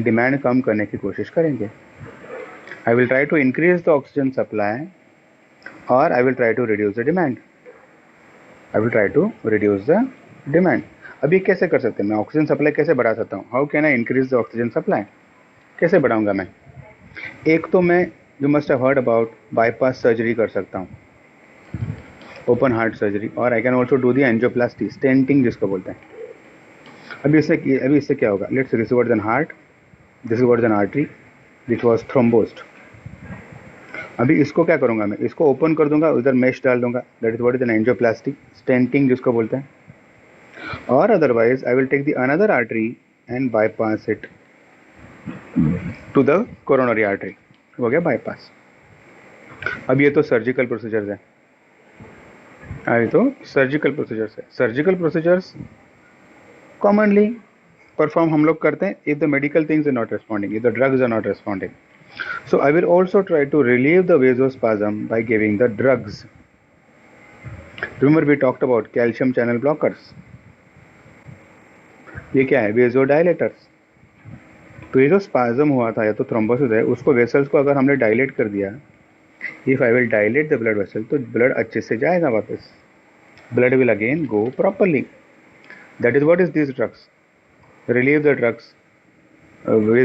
Demand कम करने की कोशिश करेंगे. I will try to increase the oxygen supply और I will try to reduce the demand. I will try to reduce the demand. अभी कैसे कर सकते हैं? मैं ऑक्सीजन सप्लाई कैसे बढ़ा सकता हूँ? How can I increase the oxygen supply? कैसे बढ़ाऊंगा मैं? एक तो मैं, you must have heard about, bypass surgery कर सकता हूँ, ओपन हार्ट सर्जरी, और I can also do the angioplasty, stenting जिसको बोलते हैं. अभी इससे क्या होगा? Let's this was an heart, this was an artery which was thrombosed. अभी इसको क्या करूंगा मैं? इसको ओपन कर दूंगा, उधर मेश डाल दूंगा, that is what is an angioplasty, stenting जिसको बोलते हैं. और otherwise I will take the another artery and bypass it to the coronary artery. हो गया बाईपास. अब ये तो सर्जिकल प्रोसीजर्स है. अभी तो सर्जिकल प्रोसीजर्स है. सर्जिकल प्रोसीजर्स कॉमनली परफॉर्म हम लोग करते हैं if the medical things are not responding, if the drugs are not responding. So I will also try to relieve the vasospasm by giving the drugs. Remember we talked about calcium channel blockers. ये क्या है? Vasodilators. तो ये जो spasm हुआ था या तो थ्रोम्बोसिस है, उसको वेसल्स को अगर हमने डायलेट कर दिया, if I will dilate the blood vessel, तो ब्लड अच्छे से जाएगा वापस. Blood will again go properly. That is what is this drugs. Relieve the drugs,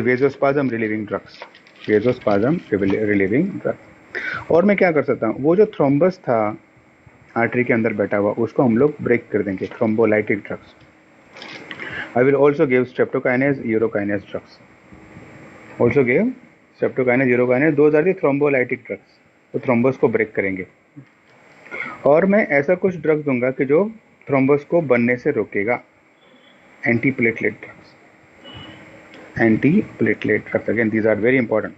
vasospasm relieving drugs, vasospasm relieving drugs. और मैं क्या कर सकता हूँ? वो जो थ्रोम्बस था आर्टरी के अंदर बैठा हुआ, उसको हम लोग ब्रेक कर देंगे, thrombolytic drugs. I will also give streptokinase, urokinase drugs. Also give streptokinase, urokinase, those are the thrombolytic drugs. तो थ्रोम्बस को ब्रेक करेंगे. और मैं ऐसा कुछ ड्रग्स दूंगा कि जो थ्रोम्बस को बनने से रोकेगा. Antiplatelet drugs. Antiplatelet drugs. Again, these are very important.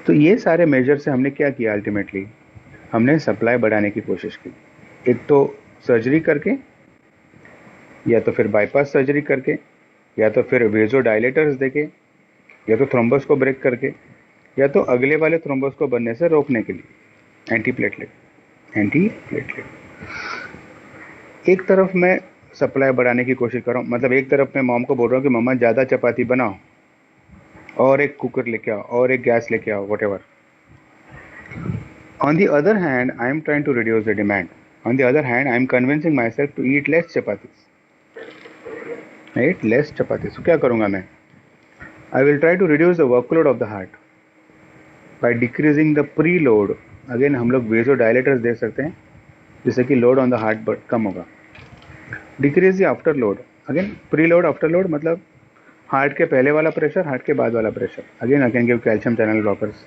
तो ये सारे मेजर से हमने क्या किया? अल्टीमेटली हमने सप्लाई बढ़ाने की कोशिश की. एक तो सर्जरी करके, या तो फिर बाईपास सर्जरी करके, या तो फिर वेजोडाइलेटर्स देके, या तो थ्रोम्बस को ब्रेक करके, या तो अगले वाले थ्रोम्बस को बनने से रोकने के लिए एंटीप्लेटलेट. एक तरफ मैं सप्लाई बढ़ाने की कोशिश कर रहा हूँ, मतलब एक तरफ मैं मॉम को बोल रहा हूँ कि मम्मा ज़्यादा चपाती बनाओ, और एक कुकर लेके आओ, और एक गैस लेके आओ, whatever. On the other hand I am trying to reduce the demand. On the other hand I am convincing myself to eat less chapatis. Eat less chapatis. क्या करूँगा मैं? I will try to reduce the workload of the heart by decreasing the preload. Again हम लोग vasodilators दे सकते हैं जिससे कि लोड ऑन द हार्ट कम होगा. Decrease the after load. Again preload, afterload मतलब हार्ट के पहले वाला प्रेशर, हार्ट के बाद वाला pressure. Again I can give calcium channel blockers.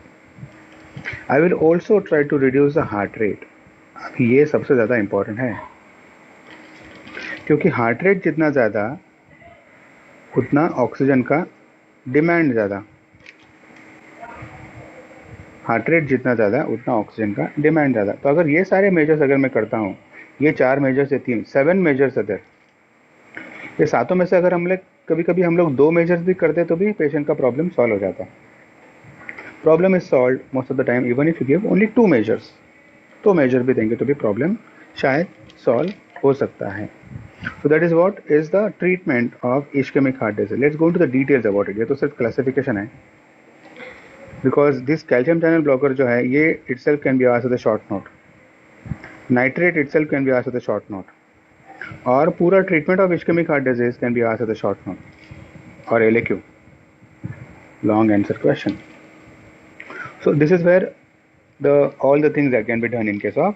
I will also try to reduce the heart rate. अभी ये सबसे ज़्यादा इंपॉर्टेंट है, क्योंकि हार्ट रेट जितना ज़्यादा उतना ऑक्सीजन का डिमांड ज़्यादा. हार्ट रेट जितना ज़्यादा उतना ऑक्सीजन का डिमांड ज़्यादा. तो अगर ये सारे मेजर्स अगर मैं करता हूँ, ये 4 मेजर से 3, 7 मेजर्स अदर, ये सातों में से अगर हम लोग कभी कभी हम लोग 2 मेजर्स भी करते तो भी पेशेंट का प्रॉब्लम सॉल्व हो जाता. Problem is solve most of the time even if you give only 2 measures. 2 major भी देंगे तो भी प्रॉब्लम शायद सॉल्व हो सकता है. So that is what is the treatment of ischaemic heart disease. Let's go to the details about it. ये तो सिर्फ क्लासिफिकेशन है, because this calcium channel blocker जो है ये itself can be asked with a short note. Nitrate itself can be asked with a short note, और पूरा treatment of ischaemic heart disease can be asked with a short note, और LAQ, long answer question. So this is where all the things that can be done in case of